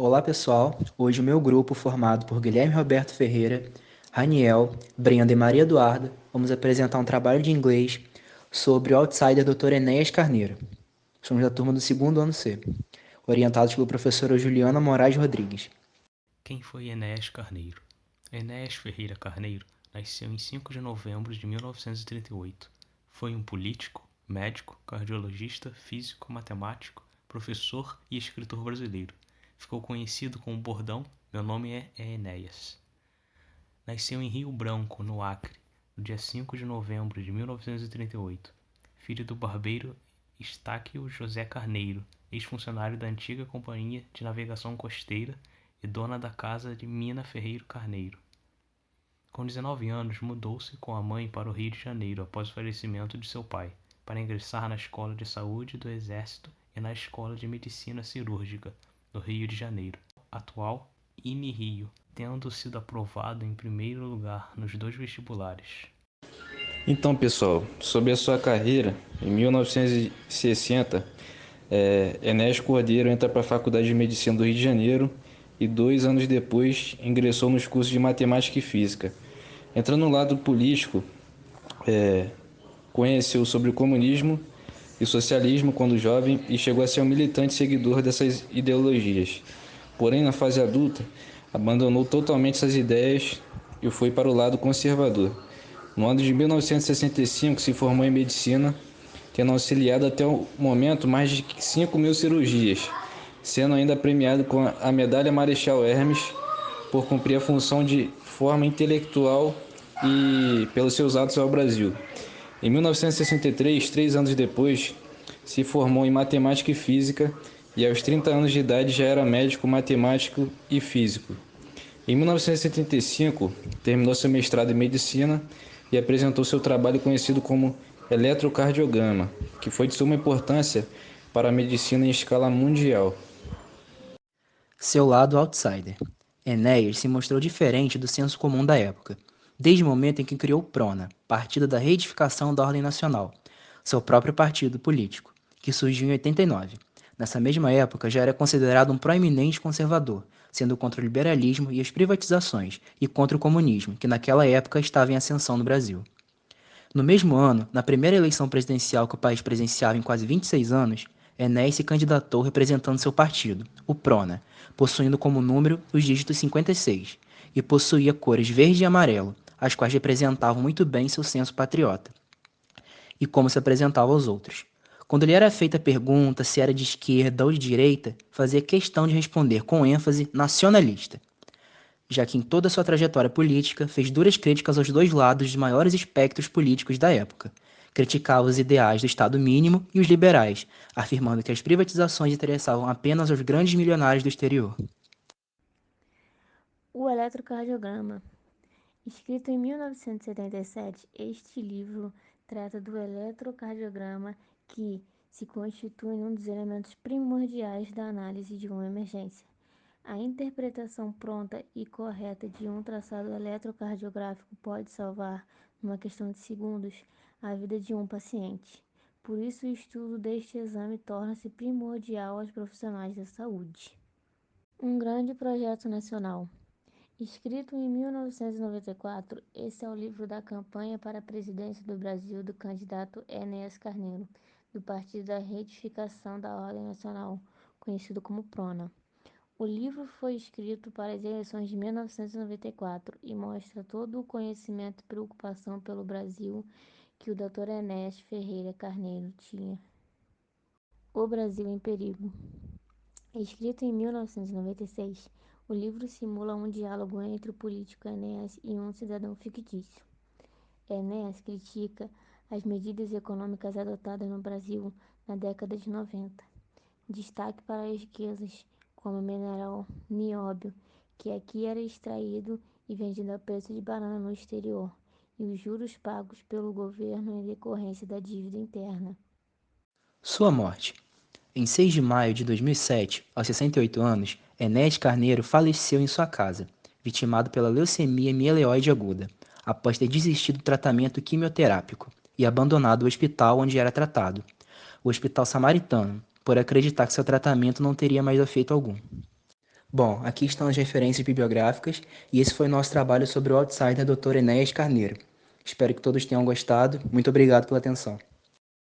Olá pessoal, hoje o meu grupo, formado por Guilherme Roberto Ferreira, Raniel, Brenda e Maria Eduarda, vamos apresentar um trabalho de inglês sobre o outsider Dr. Enéas Carneiro. Somos da turma do segundo ano C, orientados pela professora Juliana Moraes Rodrigues. Quem foi Enéas Carneiro? Enéas Ferreira Carneiro nasceu em 5 de novembro de 1938. Foi um político, médico, cardiologista, físico, matemático, professor e escritor brasileiro. Ficou conhecido com o bordão "Meu nome é Enéas". Nasceu em Rio Branco, no Acre, no dia 5 de novembro de 1938. Filho do barbeiro Estáquio José Carneiro, ex-funcionário da antiga Companhia de Navegação Costeira e dona da casa de Mina Ferreiro Carneiro. Com 19 anos, mudou-se com a mãe para o Rio de Janeiro após o falecimento de seu pai, para ingressar na Escola de Saúde do Exército e na Escola de Medicina Cirúrgica, do Rio de Janeiro, atual IME-Rio, tendo sido aprovado em primeiro lugar nos dois vestibulares. Então, pessoal, sobre a sua carreira, em 1960, Enéas Cordeiro entra para a Faculdade de Medicina do Rio de Janeiro e 2 anos depois ingressou nos cursos de Matemática e Física. Entrando no lado político, conheceu sobre o comunismo e socialismo quando jovem e chegou a ser um militante seguidor dessas ideologias. Porém, na fase adulta, abandonou totalmente essas ideias e foi para o lado conservador. No ano de 1965, se formou em medicina, tendo auxiliado até o momento mais de 5.000 cirurgias, sendo ainda premiado com a Medalha Marechal Hermes por cumprir a função de forma intelectual e pelos seus atos ao Brasil. Em 1963, 3 anos depois, se formou em matemática e física e aos 30 anos de idade já era médico, matemático e físico. Em 1975, terminou seu mestrado em medicina e apresentou seu trabalho conhecido como eletrocardiograma, que foi de suma importância para a medicina em escala mundial. Seu lado outsider. Enéas se mostrou diferente do senso comum da época, desde o momento em que criou o PRONA, Partido da Reedificação da Ordem Nacional, seu próprio partido político, que surgiu em 89. Nessa mesma época, já era considerado um proeminente conservador, sendo contra o liberalismo e as privatizações, e contra o comunismo, que naquela época estava em ascensão no Brasil. No mesmo ano, na primeira eleição presidencial que o país presenciava em quase 26 anos, Enéas se candidatou representando seu partido, o PRONA, possuindo como número os dígitos 56, e possuía cores verde e amarelo, as quais representavam muito bem seu senso patriota, e como se apresentava aos outros. Quando lhe era feita a pergunta se era de esquerda ou de direita, fazia questão de responder com ênfase nacionalista, já que em toda sua trajetória política fez duras críticas aos dois lados dos maiores espectros políticos da época. Criticava os ideais do Estado mínimo e os liberais, afirmando que as privatizações interessavam apenas aos grandes milionários do exterior. O eletrocardiograma. Escrito em 1977, este livro trata do eletrocardiograma que se constitui um dos elementos primordiais da análise de uma emergência. A interpretação pronta e correta de um traçado eletrocardiográfico pode salvar, numa questão de segundos, a vida de um paciente. Por isso, o estudo deste exame torna-se primordial aos profissionais da saúde. Um grande projeto nacional. Escrito em 1994, esse é o livro da campanha para a presidência do Brasil do candidato Enéas Carneiro, do Partido da Reedificação da Ordem Nacional, conhecido como PRONA. O livro foi escrito para as eleições de 1994 e mostra todo o conhecimento e preocupação pelo Brasil que o Dr. Enéas Ferreira Carneiro tinha. O Brasil em Perigo. Escrito em 1996, o livro simula um diálogo entre o político Enéas e um cidadão fictício. Enéas critica as medidas econômicas adotadas no Brasil na década de 90. Destaque para as riquezas, como o mineral nióbio, que aqui era extraído e vendido a preço de banana no exterior, e os juros pagos pelo governo em decorrência da dívida interna. Sua morte. Em 6 de maio de 2007, aos 68 anos, Enéas Carneiro faleceu em sua casa, vitimado pela leucemia mieloide aguda, após ter desistido do tratamento quimioterápico e abandonado o hospital onde era tratado, o Hospital Samaritano, por acreditar que seu tratamento não teria mais efeito algum. Bom, aqui estão as referências bibliográficas e esse foi o nosso trabalho sobre o outsider Dr. Enéas Carneiro. Espero que todos tenham gostado. Muito obrigado pela atenção.